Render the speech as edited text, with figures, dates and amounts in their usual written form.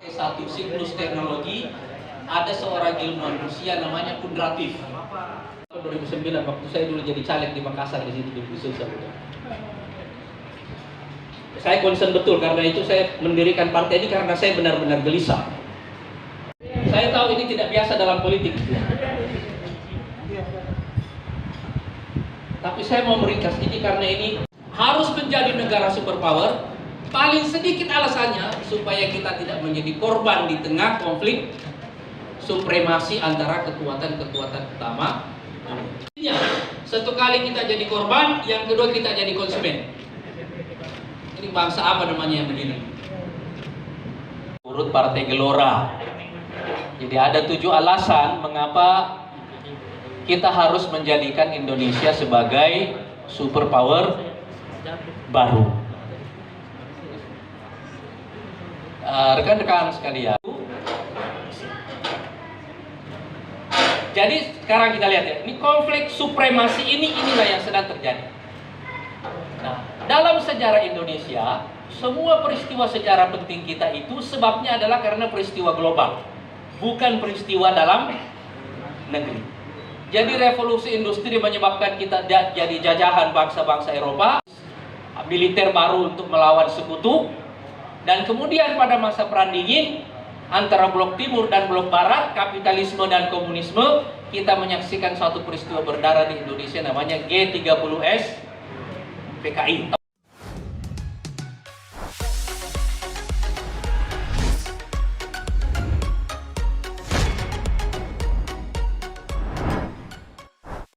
Satu siklus teknologi, ada seorang ilmuwan Rusia namanya Kundratiev. 2009 waktu saya dulu jadi caleg di Makassar, di situ di Khusus. Saya concern betul, karena itu saya mendirikan partai ini karena saya benar-benar gelisah. Saya tahu ini tidak biasa dalam politik, tapi saya mau meringkas ini karena ini harus menjadi negara superpower. Paling sedikit alasannya supaya kita tidak menjadi korban di tengah konflik supremasi antara kekuatan-kekuatan utama. Satu kali kita jadi korban, yang kedua kita jadi konsumen. Ini bangsa apa namanya yang begini? Urut Partai Gelora. Jadi ada 7 alasan mengapa kita harus menjadikan Indonesia sebagai superpower baru. Rekan-rekan sekalian, jadi sekarang kita lihat ya, ini konflik supremasi inilah yang sedang terjadi. Nah, dalam sejarah Indonesia, semua peristiwa sejarah penting kita itu sebabnya adalah karena peristiwa global, bukan peristiwa dalam negeri. Jadi revolusi industri menyebabkan kita jadi jajahan bangsa-bangsa Eropa, militer baru untuk melawan sekutu. Dan kemudian pada masa Perang Dingin antara blok timur dan blok barat, kapitalisme dan komunisme, kita menyaksikan suatu peristiwa berdarah di Indonesia namanya G30S PKI.